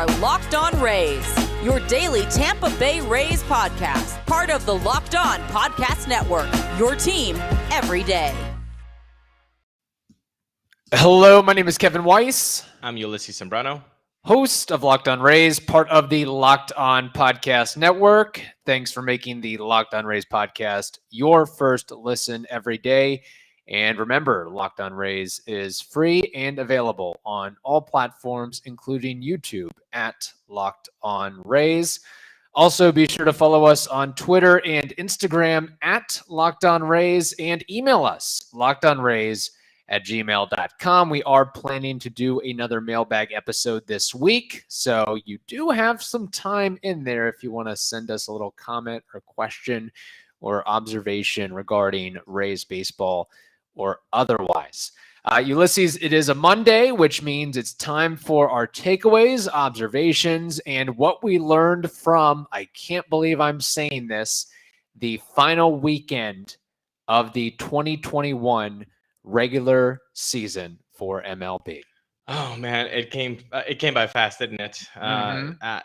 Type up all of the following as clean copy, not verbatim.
are Locked On Rays, your daily Tampa Bay Rays podcast, part of the Locked On Podcast Network, your team every day. Hello, my name is Kevin Weiss. I'm Ulises Sambrano, host of Locked On Rays, part of the Locked On Podcast Network. Thanks for making the Locked On Rays podcast your first listen every day. And remember, Locked On Rays is free and available on all platforms, including YouTube at Locked On Rays. Also, be sure to follow us on Twitter and Instagram at Locked On Rays, and email us, lockedonrays@gmail.com. We are planning to do another mailbag episode this week, so you do have some time in there if you want to send us a little comment or question or observation regarding Rays baseball or otherwise. Ulises, it is a Monday, which means it's time for our takeaways, observations, and what we learned from, I can't believe I'm saying this, the final weekend of the 2021 regular season for MLB. Oh man, it came by fast, didn't it?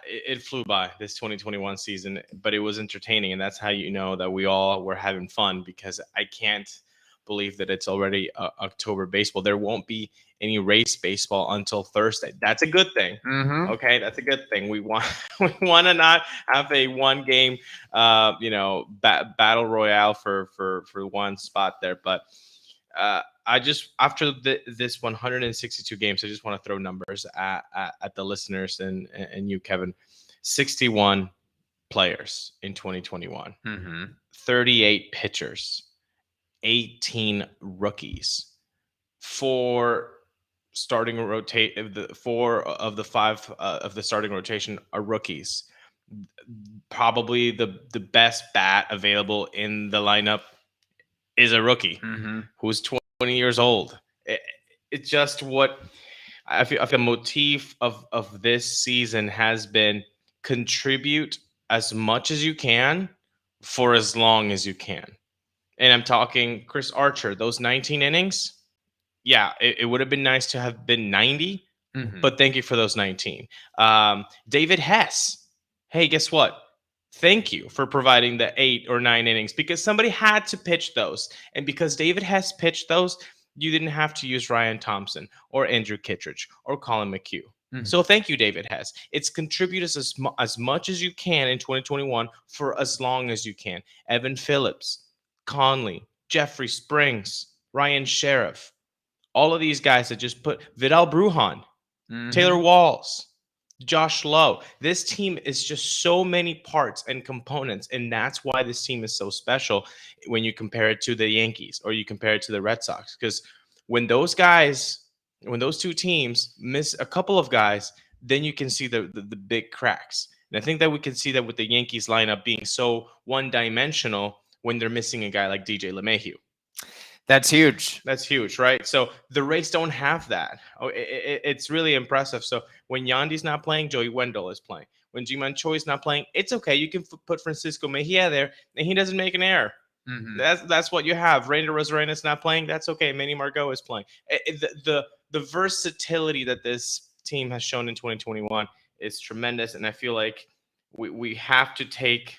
It flew by, this 2021 season, but it was entertaining, and that's how you know that we all were having fun, because I can't believe that it's already October baseball. There won't be any Rays baseball until Thursday. That's a good thing. Okay, that's a good thing. We want to not have a one game battle royale for one spot there, but I just, after this 162 games, I just want to throw numbers at the listeners and you, Kevin. 61 players in 2021, 38 pitchers, 18 rookies, four of the five of the starting rotation are rookies. Probably the best bat available in the lineup is a rookie who's 20 years old. It's just what I feel like the motif of this season has been: contribute as much as you can for as long as you can. And I'm talking Chris Archer, those 19 innings. Yeah, it would have been nice to have been 90, but thank you for those 19. David Hess. Hey, guess what? Thank you for providing the 8 or 9 innings, because somebody had to pitch those. And because David Hess pitched those, you didn't have to use Ryan Thompson or Andrew Kittredge or Colin McHugh. So thank you, David Hess. It's contribute as much as you can in 2021 for as long as you can. Evan Phillips, Conley, Jeffrey Springs, Ryan Sheriff, all of these guys that just put Vidal Brujan, Taylor Walls, Josh Lowe. This team is just so many parts and components, and that's why this team is so special when you compare it to the Yankees or you compare it to the Red Sox. Because when those two teams miss a couple of guys, then you can see the big cracks. And I think that we can see that with the Yankees lineup being so one-dimensional when they're missing a guy like DJ LeMahieu. That's huge. That's huge, right? So the Rays don't have that. It's really impressive. So when Yandy's not playing, Joey Wendell is playing. When Ji-Man Choi's not playing, it's okay. You can put Francisco Mejia there, and he doesn't make an error. That's what you have. Rainer Rosarina is not playing. That's okay. Manny Margot is playing. The versatility that this team has shown in 2021 is tremendous, and I feel like we have to take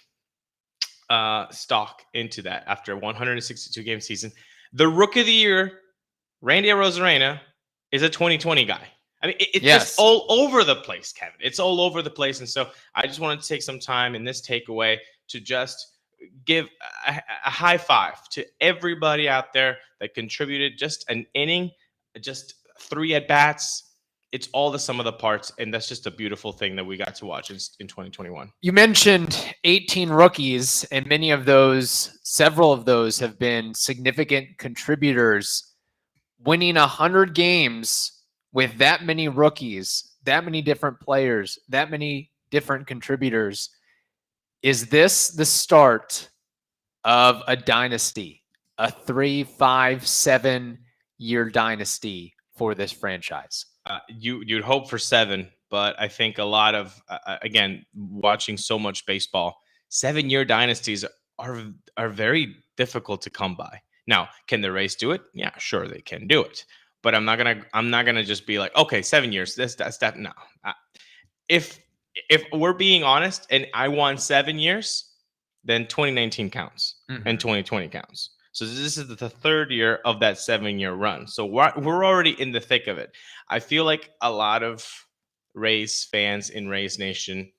stock into that after a 162 game season. The Rookie of the Year, Randy Arozarena, is a 2020 guy. I mean, it's just all over the place, Kevin. It's all over the place. And so I just wanted to take some time in this takeaway to just give a high five to everybody out there that contributed. Just an inning, just 3 at-bats. It's all the sum of the parts, and that's just a beautiful thing that we got to watch in 2021. You mentioned 18 rookies, and several of those have been significant contributors. Winning 100 games with that many rookies, that many different players, that many different contributors. Is this the start of a dynasty, a 3, 5, 7 year dynasty for this franchise? You'd hope for 7, but I think a lot of again, watching so much baseball, 7-year dynasties are very difficult to come by. Now, can the Rays do it? Yeah, sure, they can do it. But I'm not gonna just be like, okay, 7 years. That's that. No, if we're being honest, and I won 7 years, then 2019 counts and 2020 counts. So this is the third year of that 7-year run. So we're already in the thick of it. I feel like a lot of Rays fans in Rays Nation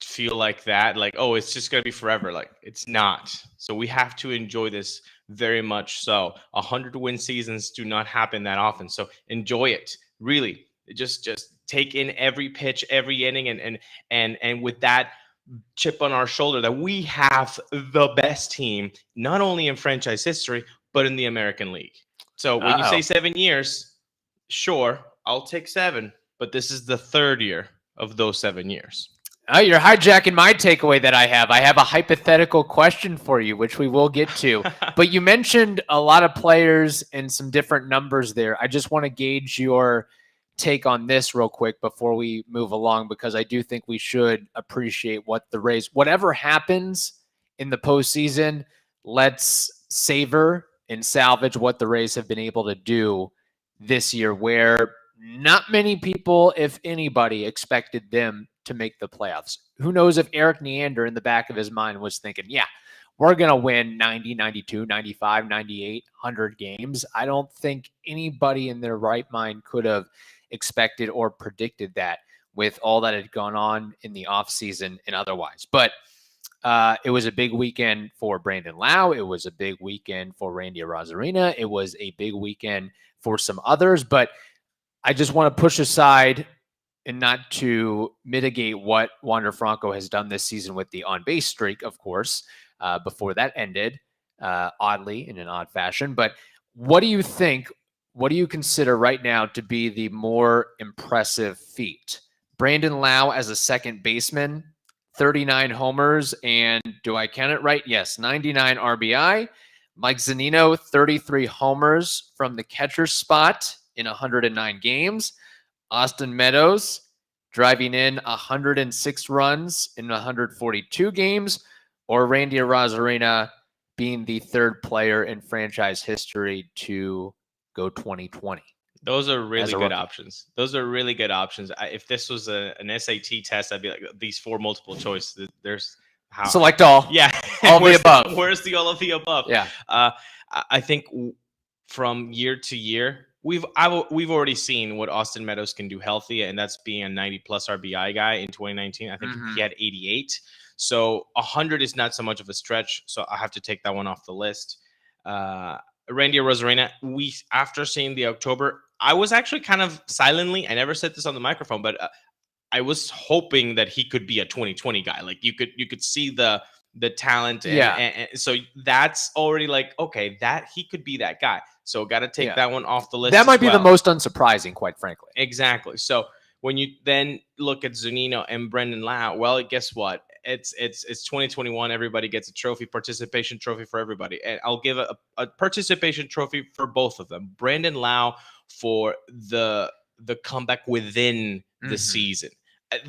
feel like that, like, oh, it's just going to be forever. Like, it's not. So we have to enjoy this very much so. 100-win seasons do not happen that often. So enjoy it. Really. Just take in every pitch, every inning, and with that chip on our shoulder that we have the best team, not only in franchise history, but in the American League. So when you say 7 years, sure, I'll take 7, but this is the third year of those 7 years. Oh, you're hijacking my takeaway that I have. I have a hypothetical question for you, which we will get to. But you mentioned a lot of players and some different numbers there. I just want to gauge your take on this real quick before we move along, because I do think we should appreciate what the Rays, whatever happens in the postseason, let's savor and salvage what the Rays have been able to do this year, where not many people, if anybody, expected them to make the playoffs. Who knows if Eric Neander in the back of his mind was thinking, yeah, we're going to win 90, 92, 95, 98, 100 games. I don't think anybody in their right mind could have expected or predicted that with all that had gone on in the offseason and otherwise. But it was a big weekend for Brandon Lowe. It was a big weekend for Randy Arozarena. It was a big weekend for some others. But I just want to push aside and not to mitigate what Wander Franco has done this season with the on-base streak, of course, before that ended, oddly, in an odd fashion. But what do you think? What do you consider right now to be the more impressive feat? Brandon Lowe as a second baseman, 39 homers, and do I count it right? Yes, 99 RBI. Mike Zunino, 33 homers from the catcher's spot in 109 games. Austin Meadows driving in 106 runs in 142 games, or Randy Arozarena being the third player in franchise history to go 2020. Those are really good options. Those are really good options. If this was an SAT test, I'd be like, these 4 multiple choice. There's how select all. Yeah, all the above. Where's the all of the above? Yeah. I think from year to year, we've already seen what Austin Meadows can do healthy, and that's being a 90+ RBI guy in 2019. I think he had 88. So 100 is not so much of a stretch. So I have to take that one off the list. Randy Rosarina, after seeing the October, I was actually kind of silently, I never said this on the microphone, but I was hoping that he could be a 2020 guy. Like you could see the talent. And so that's already like, okay, that he could be that guy. So got to take that one off the list. That might be the most unsurprising, quite frankly. Exactly. So when you then look at Zunino and Brandon Lowe, well, guess what? It's 2021. Everybody gets a trophy, participation trophy for everybody. And I'll give a participation trophy for both of them. Brandon Lowe for the comeback within the season.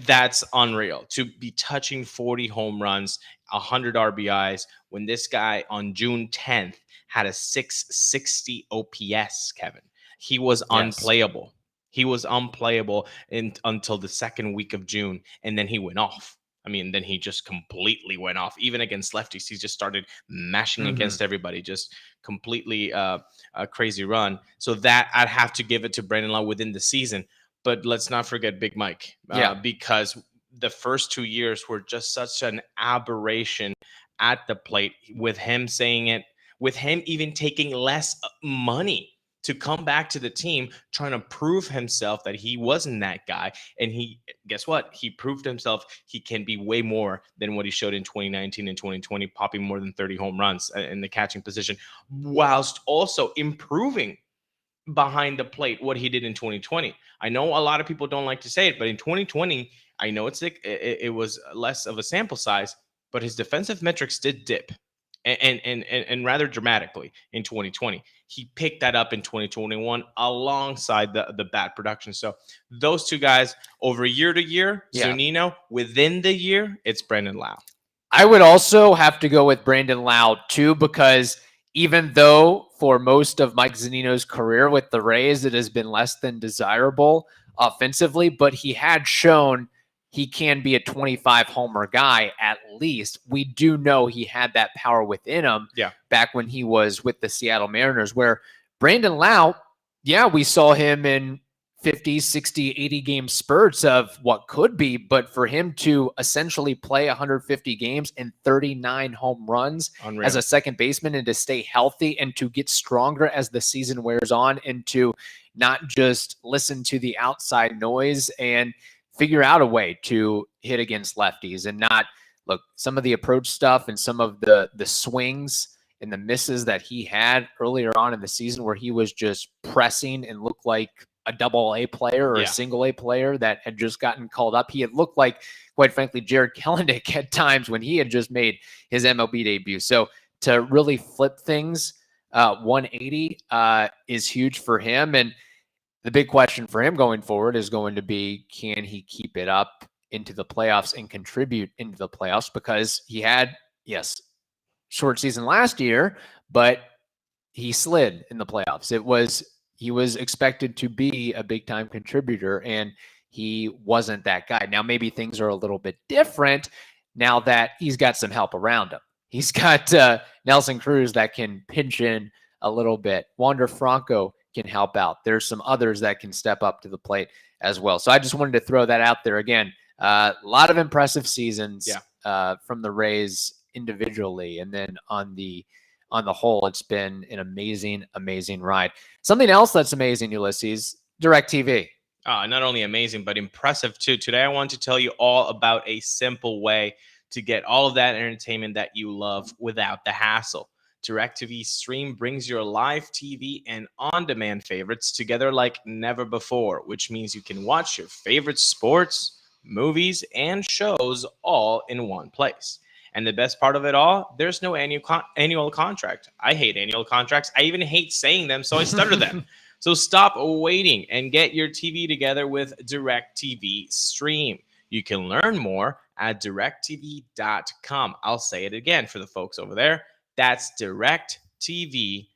That's unreal. To be touching 40 home runs, 100 RBIs, when this guy on June 10th had a 660 OPS, Kevin. He was unplayable. He was unplayable until the second week of June, and then he went off. I mean, then he just completely went off. Even against lefties, he just started mashing against everybody, just completely a crazy run. So that I'd have to give it to Brandon Lowe within the season. But let's not forget Big Mike, because the first 2 years were just such an aberration at the plate, with him saying it, with him even taking less money to come back to the team, trying to prove himself that he wasn't that guy. And guess what? He proved himself. He can be way more than what he showed in 2019 and 2020, popping more than 30 home runs in the catching position, whilst also improving behind the plate what he did in 2020. I know a lot of people don't like to say it, but in 2020, I know it was less of a sample size, but his defensive metrics did dip. And rather dramatically in 2020. He picked that up in 2021 alongside the bat production. So those two guys over year to year, Zunino, within the year, it's Brandon Lowe. I would also have to go with Brandon Lowe too, because even though for most of Mike Zunino's career with the Rays, it has been less than desirable, offensively, but he had shown he can be a 25 homer guy at least. We do know he had that power within him back when he was with the Seattle Mariners, where Brandon Lowe, we saw him in 50, 60, 80 game spurts of what could be, but for him to essentially play 150 games and 39 home runs as a second baseman and to stay healthy and to get stronger as the season wears on and to not just listen to the outside noise and figure out a way to hit against lefties and not look some of the approach stuff and some of the swings and the misses that he had earlier on in the season where he was just pressing and looked like a double-A player or a single-A player that had just gotten called up. He had looked like, quite frankly, Jared Kelenic at times when he had just made his MLB debut. So to really flip things 180 is huge for him. And the big question for him going forward is going to be, can he keep it up into the playoffs and contribute into the playoffs? Because he had, short season last year, but he slid in the playoffs. He was expected to be a big time contributor and he wasn't that guy. Now, maybe things are a little bit different now that he's got some help around him. He's got Nelson Cruz that can pinch in a little bit. Wander Franco can help out. There's some others that can step up to the plate as well. So I just wanted to throw that out there again. A lot of impressive seasons from the Rays individually, and then on the whole, it's been an amazing ride. Something else that's amazing, Ulises, DirecTV. Not only amazing, but impressive too. Today, I want to tell you all about a simple way to get all of that entertainment that you love without the hassle. DirecTV Stream brings your live TV and on-demand favorites together like never before, which means you can watch your favorite sports, movies, and shows all in one place. And the best part of it all, there's no annual contract. I hate annual contracts. I even hate saying them, so I stutter them. So stop waiting and get your TV together with DirecTV Stream. You can learn more at directtv.com. I'll say it again for the folks over there. That's directtv.com.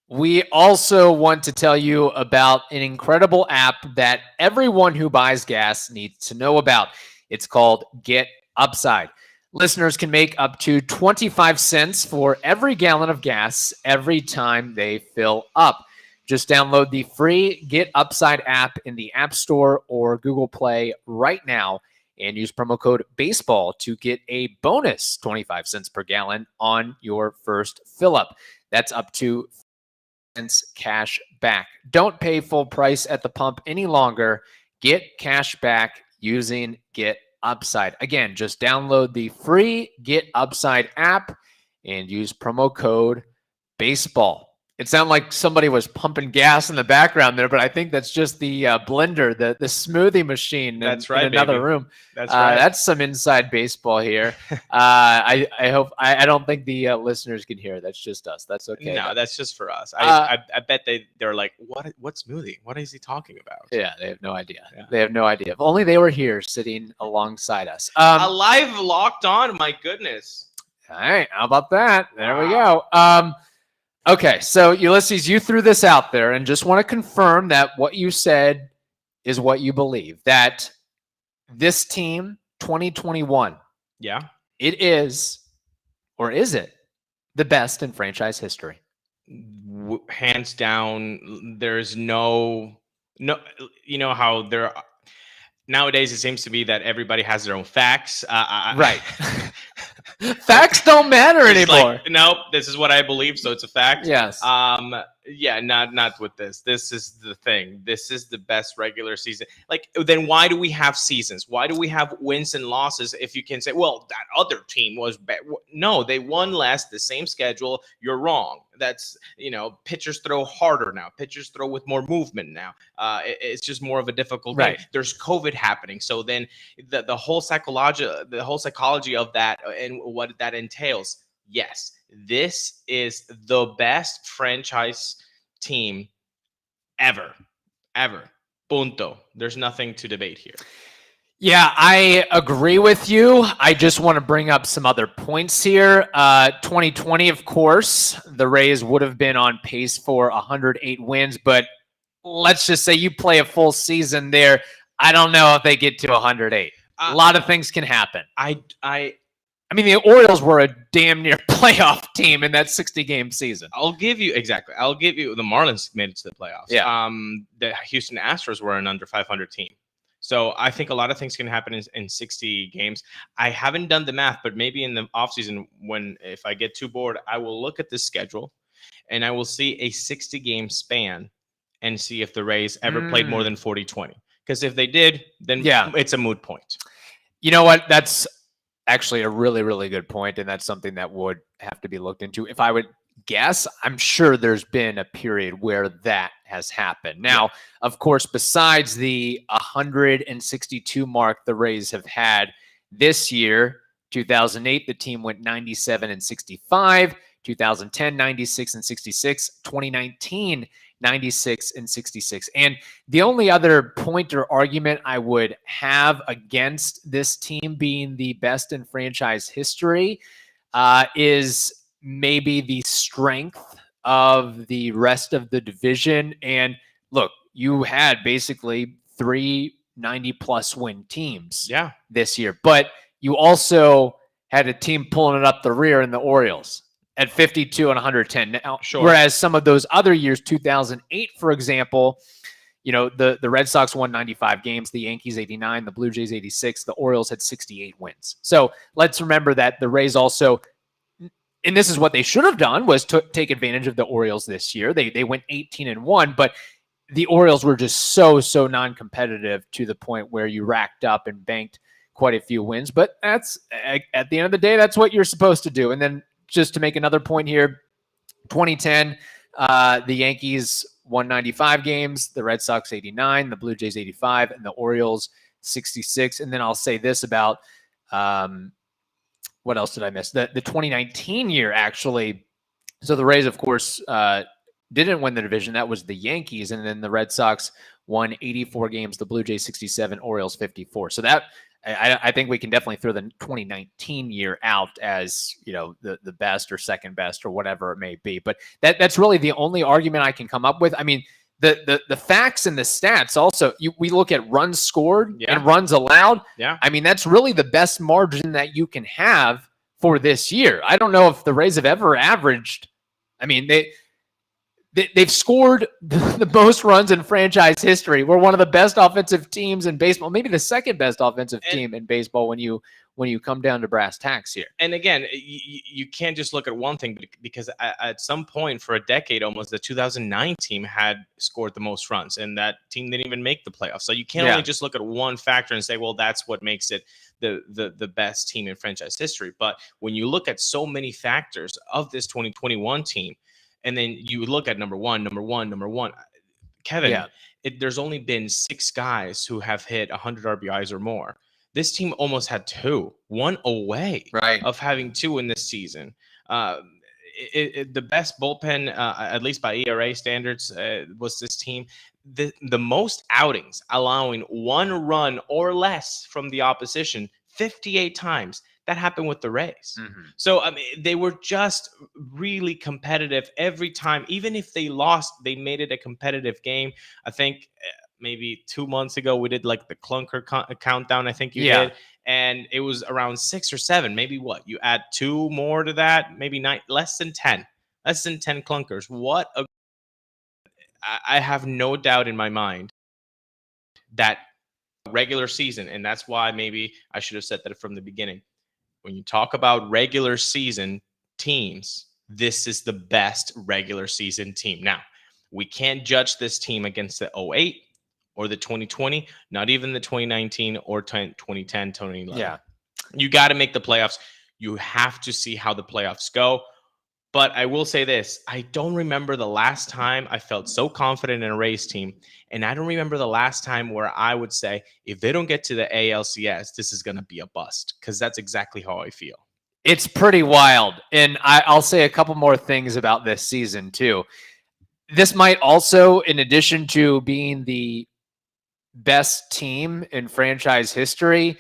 We also want to tell you about an incredible app that everyone who buys gas needs to know about. It's called Get Upside. Listeners can make up to 25 cents for every gallon of gas every time they fill up. Just download the free Get Upside app in the App Store or Google Play right now and use promo code BASEBALL to get a bonus 25 cents per gallon on your first fill up. That's up to cents cash back. Don't pay full price at the pump any longer. Get cash back using Get Upside. Again, just download the free Get Upside app and use promo code BASEBALL. It sounded like somebody was pumping gas in the background there, but I think that's just the blender, the smoothie machine in another room. That's right. That's some inside baseball here. I hope I don't think the listeners can hear. That's just us. That's okay. No, that's just for us. I bet they're like, what smoothie? What is he talking about? Yeah, they have no idea. Yeah. They have no idea. If only they were here sitting alongside us. A live Locked On, my goodness. All right, how about that? There we go. Okay, so Ulises, you threw this out there and just want to confirm that what you said is what you believe, that this team, 2021, it is, or is it, the best in franchise history? Hands down, there's no, you know how there are, nowadays it seems to be that everybody has their own facts. Right. Facts don't matter anymore. Like, nope, this is what I believe, so it's a fact. Yes. Yeah, not with this. This is the thing. This is the best regular season. Like, then why do we have seasons? Why do we have wins and losses if you can say, well, that other team was bad? No, they won less, the same schedule. You're wrong. That's, pitchers throw harder now. Pitchers throw with more movement now. It's just more of a difficult game. Right. There's COVID happening. So then the whole psychology of that and what that entails. Yes, this is the best franchise team ever. Punto. There's nothing to debate here. Yeah, I agree with you. I just want to bring up some other points here. 2020, of course, the Rays would have been on pace for 108 wins, but let's just say you play a full season there. I don't know if they get to 108. A lot of things can happen. I mean, the Orioles were a damn near playoff team in that 60-game season. I'll give you the Marlins made it to the playoffs. Yeah. The Houston Astros were an under 500 team. So I think a lot of things can happen in 60 games. I haven't done the math, but maybe in the offseason, if I get too bored, I will look at this schedule and I will see a 60-game span and see if the Rays ever played more than 40-20. Because if they did, then it's a moot point. You know what? That's actually a really, really good point, and that's something that would have to be looked into. If I would guess, I'm sure there's been a period where that has happened. Now, of course, besides the 162 mark the Rays have had this year, 2008, the team went 97-65, 2010, 96-66, 2019, 96-66. And the only other point or argument I would have against this team being the best in franchise history is maybe the strength of the rest of the division. And look, you had basically 3 90-plus win teams this year, but you also had a team pulling it up the rear in the Orioles at 52 and 110. Now, whereas some of those other years, 2008, for example, you know, the Red Sox won 95 games, the Yankees 89, the Blue Jays 86, the Orioles had 68 wins. So let's remember that the Rays also, and this is what they should have done, was to take advantage of the Orioles this year. They went 18-1, but the Orioles were just so non-competitive to the point where you racked up and banked quite a few wins. But that's, at the end of the day, that's what you're supposed to do. And then just to make another point here, 2010, the Yankees won 95 games, the Red Sox 89, the Blue Jays 85, and the Orioles 66. And then I'll say this about what else did I miss? The 2019 year, actually. So the Rays, of course, didn't win the division. That was the Yankees. And then the Red Sox won 84 games, the Blue Jays 67, Orioles 54. So that, I think we can definitely throw the 2019 year out as, you know, the best or second best or whatever it may be. But that's really the only argument I can come up with. I mean, the facts and the stats also, we look at runs scored and runs allowed. Yeah. I mean, that's really the best margin that you can have for this year. I don't know if the Rays have ever averaged. I mean, they've scored the most runs in franchise history. We're one of the best offensive teams in baseball, maybe the second best offensive team in baseball when you come down to brass tacks here. And again, you can't just look at one thing, because at some point for a decade almost, the 2009 team had scored the most runs, and that team didn't even make the playoffs. So you can't only just look at one factor and say, well, that's what makes it the best team in franchise history. But when you look at so many factors of this 2021 team, and then you look at number one, Kevin, there's only been 6 guys who have hit 100 RBIs or more. This team almost had 2, 1 away of having 2 in this season. The best bullpen, at least by ERA standards, was this team. The most outings, allowing 1 run or less from the opposition 58 times. That happened with the Rays. Mm-hmm. So, I mean, they were just really competitive every time. Even if they lost, they made it a competitive game. I think maybe 2 months ago, we did like the clunker countdown, I think you did. And it was around 6 or 7. Maybe what? You add 2 more to that? Maybe 9, less than 10. Less than 10 clunkers. I have no doubt in my mind that regular season, and that's why maybe I should have said that from the beginning. When you talk about regular season teams, this is the best regular season team. Now, we can't judge this team against the 08 or the 2020, not even the 2019 or 2010, 2011. Yeah. You got to make the playoffs. You have to see how the playoffs go. But I will say this. I don't remember the last time I felt so confident in a Rays team. And I don't remember the last time where I would say, if they don't get to the ALCS, this is going to be a bust. Because that's exactly how I feel. It's pretty wild. And I'll say a couple more things about this season, too. This might also, in addition to being the best team in franchise history,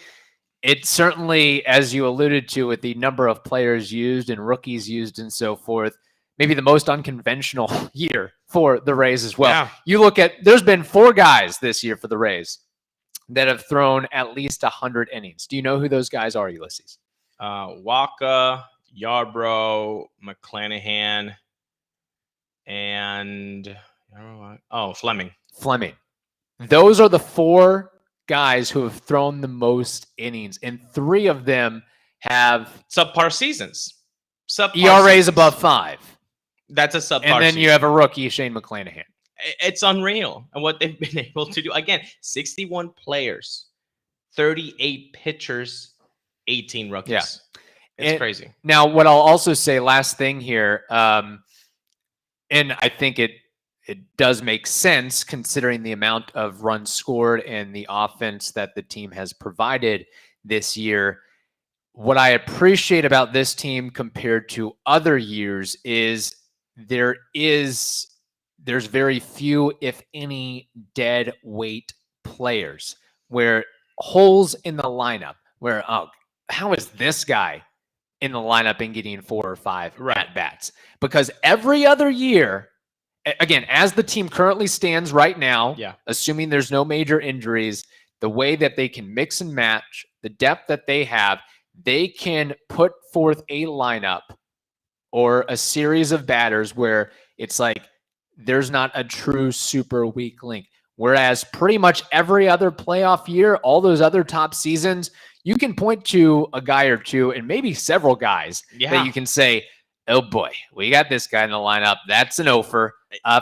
it certainly, as you alluded to, with the number of players used and rookies used and so forth, maybe the most unconventional year for the Rays as well. Yeah. You look at, there's been 4 guys this year for the Rays that have thrown at least 100 innings. Do you know who those guys are, Ulises? Waka, Yarbrough, McClanahan, and Fleming. Fleming. Those are the 4 guys who have thrown the most innings, and 3 of them have subpar seasons. ERAs above 5. That's a subpar And then season. you have a rookie, Shane McClanahan. It's unreal. And what they've been able to do. Again, 61 players, 38 pitchers, 18 rookies. Yeah. It's crazy. Now, what I'll also say, last thing here, and I think it does make sense considering the amount of runs scored and the offense that the team has provided this year. What I appreciate about this team compared to other years is there's very few, if any, dead weight players, where holes in the lineup where, how is this guy in the lineup and getting 4 or 5 at bats? Because every other year, again, as the team currently stands right now, assuming there's no major injuries, the way that they can mix and match, the depth that they have, they can put forth a lineup or a series of batters where it's like there's not a true super weak link. Whereas pretty much every other playoff year, all those other top seasons, you can point to a guy or two and maybe several guys that you can say, oh boy, we got this guy in the lineup. That's an offer.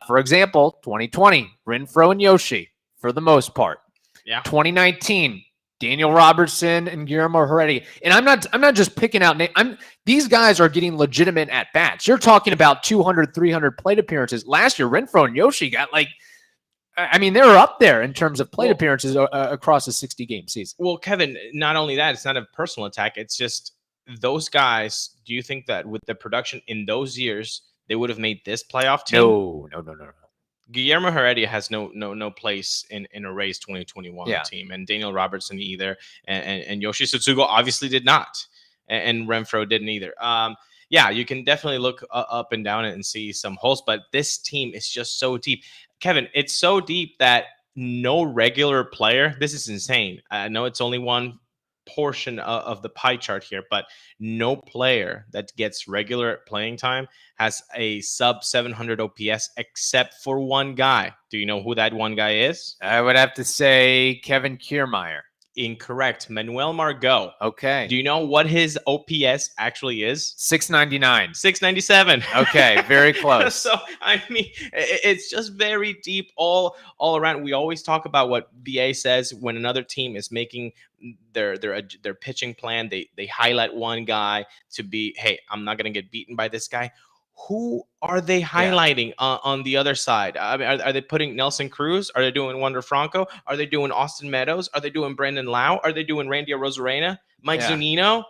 For example, 2020, Renfroe and Yoshi for the most part. 2019, Daniel Robertson and Guillermo Heredia. And I'm not just picking out names. These guys are getting legitimate at bats. You're talking about 200, 300 plate appearances. Last year, Renfroe and Yoshi got they were up there in terms of plate appearances across a 60-game season. Well, Kevin, not only that, it's not a personal attack. It's just those guys. Do you think that with the production in those years, they would have made this playoff team? No. Guillermo Heredia has no place in a Rays 2021 team, and Daniel Robertson either, and Yoshi Tsutsugo obviously did not, and Renfroe didn't either. You can definitely look up and down it and see some holes, but this team is just so deep. Kevin, it's so deep that no regular player, this is insane. I know it's only one portion of the pie chart here, but no player that gets regular playing time has a sub 700 OPS except for one guy. Do you know who that one guy is? I would have to say Kevin Kiermaier. Incorrect. Manuel Margot. Okay. Do you know what his OPS actually is? 699. 697. Okay, very close. So, I mean, it's just very deep all around. We always talk about what BA says when another team is making their pitching plan. They highlight one guy to be, hey, I'm not going to get beaten by this guy. Who are they highlighting on the other side? I mean, are they putting Nelson Cruz? Are they doing Wander Franco? Are they doing Austin Meadows? Are they doing Brandon Lowe? Are they doing Randy Arozarena? Mike Zunino?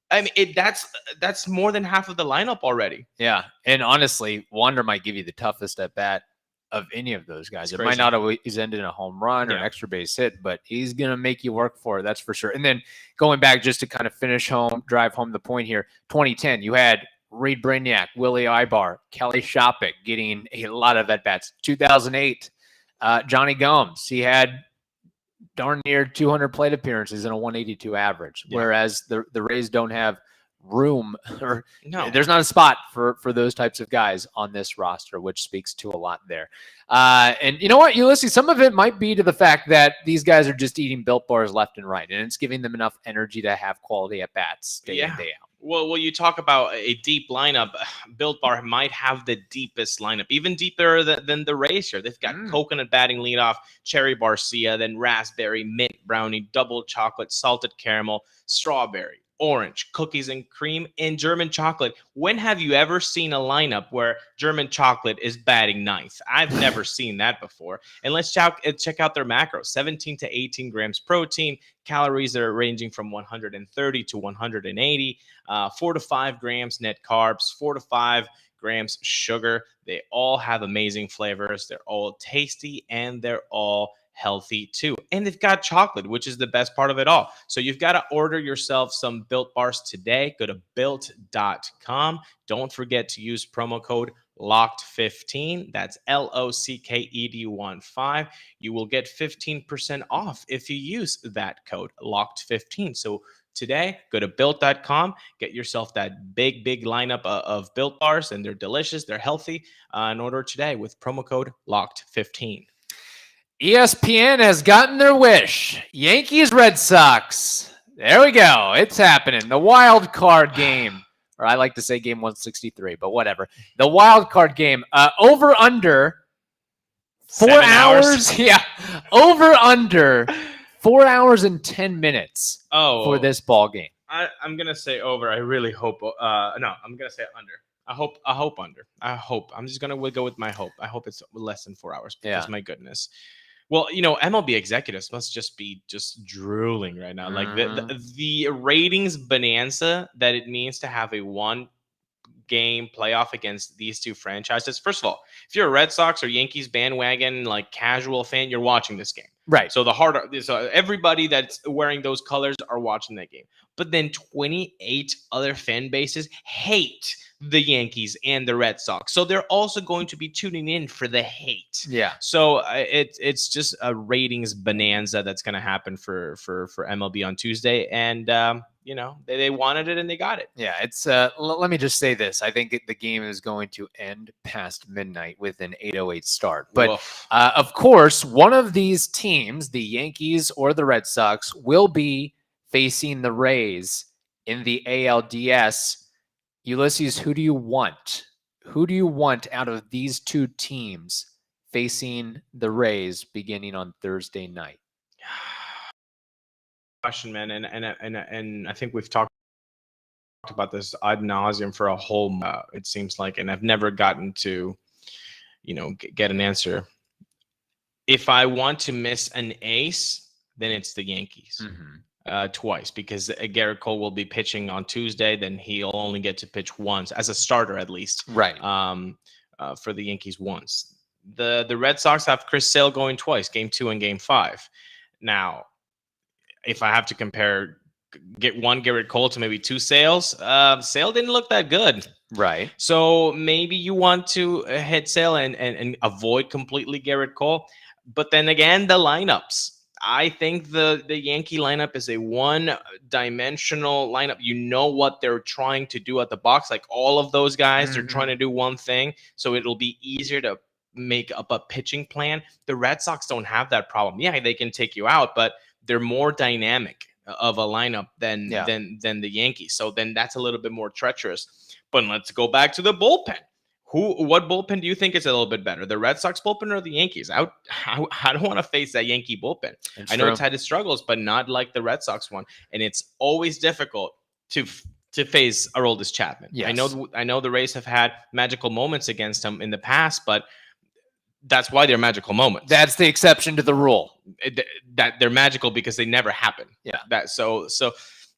I mean, that's more than half of the lineup already. Yeah, and honestly, Wander might give you the toughest at bat of any of those guys. It might not always end in a home run or an extra base hit, but he's going to make you work for it. That's for sure. And then going back just to kind of drive home the point here, 2010, you had Reed Brignac, Willie Ibar, Kelly Shoppick getting a lot of at-bats. 2008, Johnny Gomes, he had darn near 200 plate appearances and a 182 average, whereas the Rays don't have room or there's not a spot for those types of guys on this roster, which speaks to a lot there. And you know what, Ulises, some of it might be to the fact that these guys are just eating Built Bars left and right, and it's giving them enough energy to have quality at-bats day in, day out. Well, you talk about a deep lineup. Built Bar might have the deepest lineup, even deeper than the Rays here. They've got coconut batting leadoff, cherry barcia, then raspberry, mint brownie, double chocolate, salted caramel, strawberry, orange, cookies and cream, and German chocolate. When have you ever seen a lineup where German chocolate is batting ninth? I've never seen that before. And let's check out their macros. 17 to 18 grams protein, calories that are ranging from 130 to 180, 4 to 5 grams net carbs, 4 to 5 grams sugar. They all have amazing flavors. They're all tasty, and they're all healthy too. And they've got chocolate, which is the best part of it all. So you've got to order yourself some Built Bars today. Go to built.com. Don't forget to use promo code LOCKED15. That's LOCKED15. You will get 15% off if you use that code LOCKED15. So today, go to built.com, get yourself that big lineup of Built Bars, and they're delicious, they're healthy, and order today with promo code LOCKED15. ESPN has gotten their wish. Yankees, Red Sox. There we go. It's happening. The wild card game. Or I like to say game 163, but whatever. The wild card game. Over under 4 hours. Yeah. Over under 4 hours and 10 minutes for this ball game. I'm gonna say over. I really hope. No, I'm gonna say under. I hope under. I hope. I'm just gonna go with my hope. I hope it's less than 4 hours. Because my goodness. Well, MLB executives must just be drooling right now. Like the ratings bonanza that it means to have a one-game playoff against these two franchises. First of all, if you're a Red Sox or Yankees bandwagon, like casual fan, you're watching this game. Right. So so everybody that's wearing those colors are watching that game. But then 28 other fan bases hate the Yankees and the Red Sox. So they're also going to be tuning in for the hate. Yeah. So it's just a ratings bonanza that's going to happen for MLB on Tuesday. And, they wanted it and they got it. Yeah, it's let me just say this. I think the game is going to end past midnight with an 8:08 start. But of course, one of these teams, the Yankees or the Red Sox, will be facing the Rays in the ALDS. Ulises, who do you want? Who do you want out of these two teams facing the Rays beginning on Thursday night? Question, man, and I think we've talked about this ad nauseum for a whole it seems like, and I've never gotten to get an answer. If I want to miss an ace, then it's the Yankees. Twice, because Garrett Cole will be pitching on Tuesday, then he'll only get to pitch once as a starter, at least. Right. For the Yankees once. The Red Sox have Chris Sale going twice, game 2 and game 5. Now, if I have to compare Garrett Cole to maybe 2 Sales, Sale didn't look that good. Right. So maybe you want to hit Sale and avoid completely Garrett Cole. But then again, the lineups. I think the Yankee lineup is a one-dimensional lineup. You know what they're trying to do at the box. Like all of those guys, they're trying to do one thing. So it'll be easier to make up a pitching plan. The Red Sox don't have that problem. Yeah, they can take you out, but they're more dynamic of a lineup than the Yankees. So then that's a little bit more treacherous. But let's go back to the bullpen. What bullpen do you think is a little bit better, the Red Sox bullpen or the Yankees? I don't want to face that Yankee bullpen. I know it's had its struggles, but not like the Red Sox one. And it's always difficult to face Aroldis Chapman. Yes. I know the Rays have had magical moments against him in the past, but that's why they're magical moments. That's the exception to the rule. That they're magical because they never happen. Yeah. So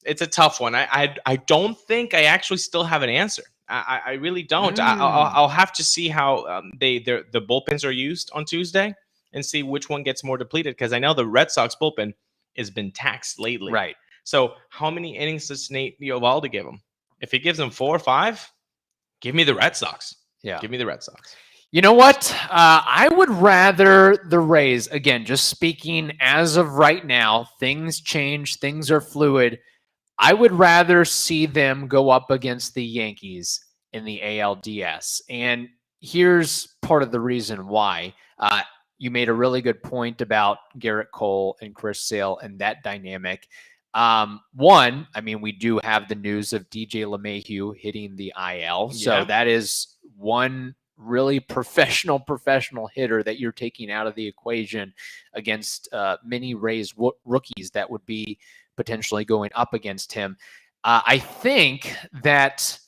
it's a tough one. I don't think I actually still have an answer. I really don't. I'll have to see how the bullpens are used on Tuesday and see which one gets more depleted, because I know the Red Sox bullpen has been taxed lately. Right. So how many innings does Nate Eovaldi give him? If he gives them 4 or 5, give me the Red Sox. Yeah. Give me the Red Sox. You know what? I would rather the Rays, again, just speaking as of right now, things change, things are fluid. I would rather see them go up against the Yankees in the ALDS. And here's part of the reason why. You made a really good point about Garrett Cole and Chris Sale and that dynamic. One, I mean, we do have the news of DJ LeMahieu hitting the IL. So that is one really professional hitter that you're taking out of the equation against many Rays rookies that would be potentially going up against him. I think that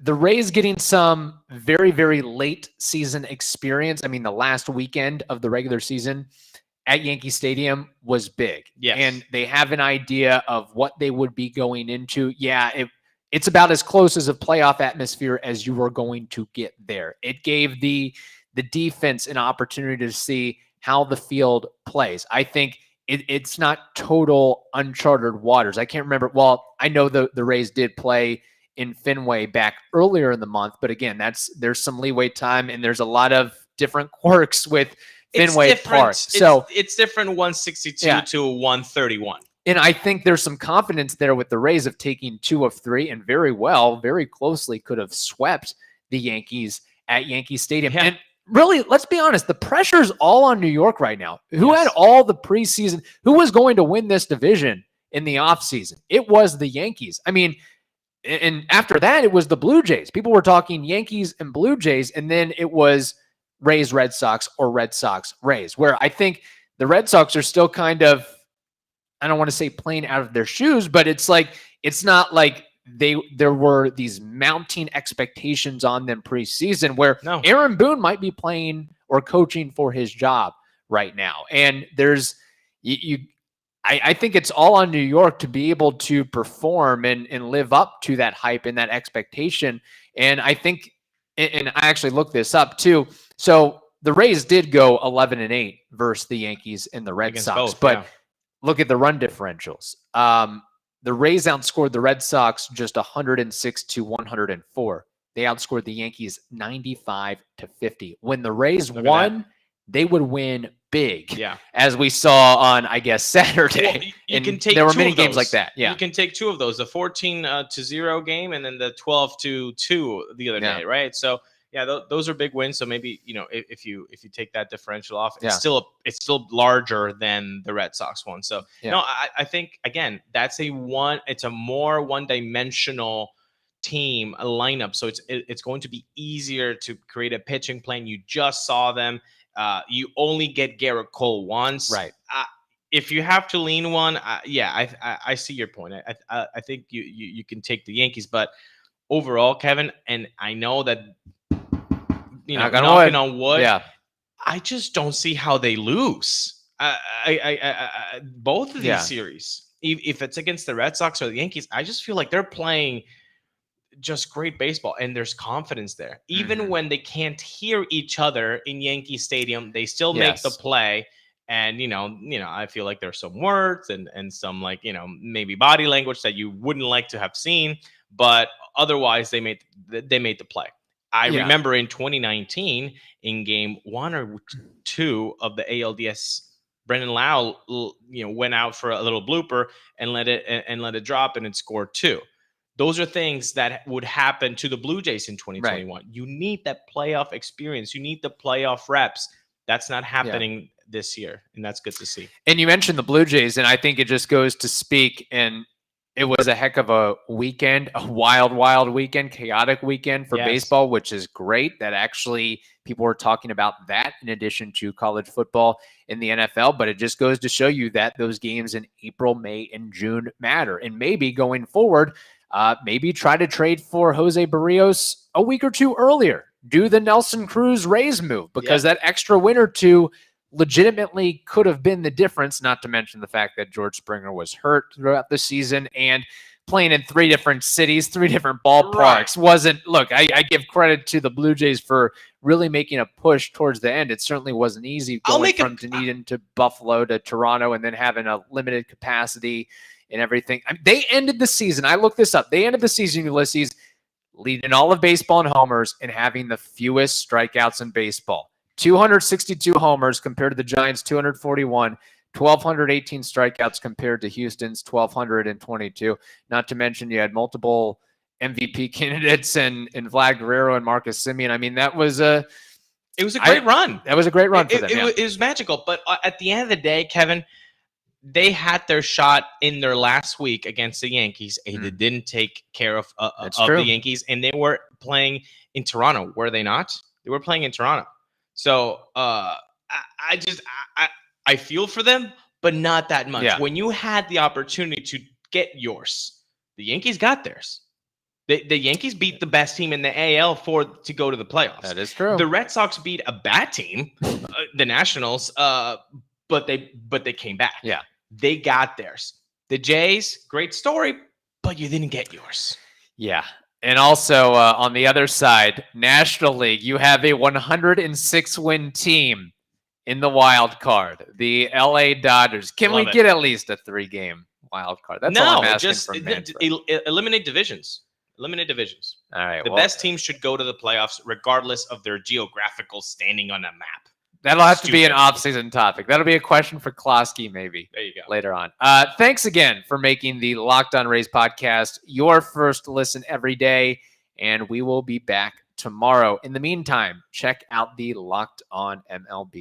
the Rays getting some very, very late season experience. I mean, the last weekend of the regular season at Yankee Stadium was big. Yes. And they have an idea of what they would be going into. Yeah, it's about as close as a playoff atmosphere as you are going to get there. It gave the defense an opportunity to see, how the field plays. I think it's not total uncharted waters. I can't remember. Well, I know the Rays did play in Fenway back earlier in the month, but again, there's some leeway time, and there's a lot of different quirks with Fenway Park. So it's different 162 to 131. And I think there's some confidence there with the Rays of taking 2 of 3 and very closely could have swept the Yankees at Yankee Stadium. Yeah. And really, let's be honest, the pressure's all on New York right now. Who had all the preseason? Who was going to win this division in the offseason? It was the Yankees. I mean, and after that, it was the Blue Jays. People were talking Yankees and Blue Jays, and then it was Rays, Red Sox, or Red Sox, Rays, where I think the Red Sox are still kind of, I don't want to say playing out of their shoes, but it's not like there were these mounting expectations on them preseason where Aaron Boone might be playing or coaching for his job right now. And there's, I think it's all on New York to be able to perform and live up to that hype and that expectation. And I think, and I actually looked this up too. So the Rays did go 11-8 versus the Yankees and the Red Sox, but look at the run differentials. The Rays outscored the Red Sox just 106-104. They outscored the Yankees 95-50. When the Rays won, they would win big. Yeah, as we saw on, I guess, Saturday. Well, there were many games like that. Yeah, you can take 2 of those: the 14-0 game, and then the 12-2 the other day, right? So yeah, those are big wins. So maybe, if you take that differential off, it's still larger than the Red Sox one. So no, I think again, it's a more one-dimensional team, a lineup. So it's going to be easier to create a pitching plan. You just saw them. You only get Garrett Cole once, right? If you have to lean one, I see your point. I think you can take the Yankees, but overall, Kevin, and I know that, knocking on wood, I just don't see how they lose. Both of these series, if it's against the Red Sox or the Yankees, I just feel like they're playing just great baseball, and there's confidence there. Even when they can't hear each other in Yankee Stadium, they still make the play. And I feel like there's some words and some, like, maybe body language that you wouldn't like to have seen, but otherwise they made the play. I remember in 2019, in game 1 or 2 of the ALDS, Brandon Lowe, went out for a little blooper and let it drop, and it scored 2. Those are things that would happen to the Blue Jays in 2021. Right. You need that playoff experience. You need the playoff reps. That's not happening this year, and that's good to see. And you mentioned the Blue Jays, and I think it just goes to speak, and it was a heck of a weekend, a wild weekend, chaotic weekend for baseball, which is great that actually people were talking about that in addition to college football in the NFL. But it just goes to show you that those games in April, May, and June matter. And maybe going forward, maybe try to trade for Jose Barrios a week or 2 earlier. Do the Nelson Cruz Rays move, because that extra win or 2 legitimately could have been the difference, not to mention the fact that George Springer was hurt throughout the season and playing in 3 different cities, 3 different ballparks. Look, I give credit to the Blue Jays for really making a push towards the end. It certainly wasn't easy going from Dunedin to Buffalo to Toronto and then having a limited capacity and everything. I mean, they ended the season. I looked this up. They ended the season, Ulises, leading all of baseball in homers and having the fewest strikeouts in baseball. 262 homers compared to the Giants' 241, 1,218 strikeouts compared to Houston's 1,222. Not to mention you had multiple MVP candidates and Vlad Guerrero and Marcus Semien. I mean, it was a great run. That was a great run for them. It was magical. But at the end of the day, Kevin, they had their shot in their last week against the Yankees, and they didn't take care of the Yankees. And they were playing in Toronto, were they not? They were playing in Toronto. So I feel for them, but not that much. Yeah. When you had the opportunity to get yours, the Yankees got theirs. The Yankees beat the best team in the AL to go to the playoffs. That is true. The Red Sox beat a bad team, the Nationals, but they came back. Yeah, they got theirs. The Jays, great story, but you didn't get yours. Yeah. And also on the other side, National League, you have a 106-win team in the wild card, the LA Dodgers. Can we Love it. get at least a 3-game wild card? That's all I'm asking just from Manfred. eliminate divisions. Eliminate divisions. All right. The best teams should go to the playoffs regardless of their geographical standing on a map. That'll have to be an off-season topic. That'll be a question for Klosky maybe. There you go. Later on. Thanks again for making the Locked On Rays podcast your first listen every day, and we will be back tomorrow. In the meantime, check out the Locked On MLB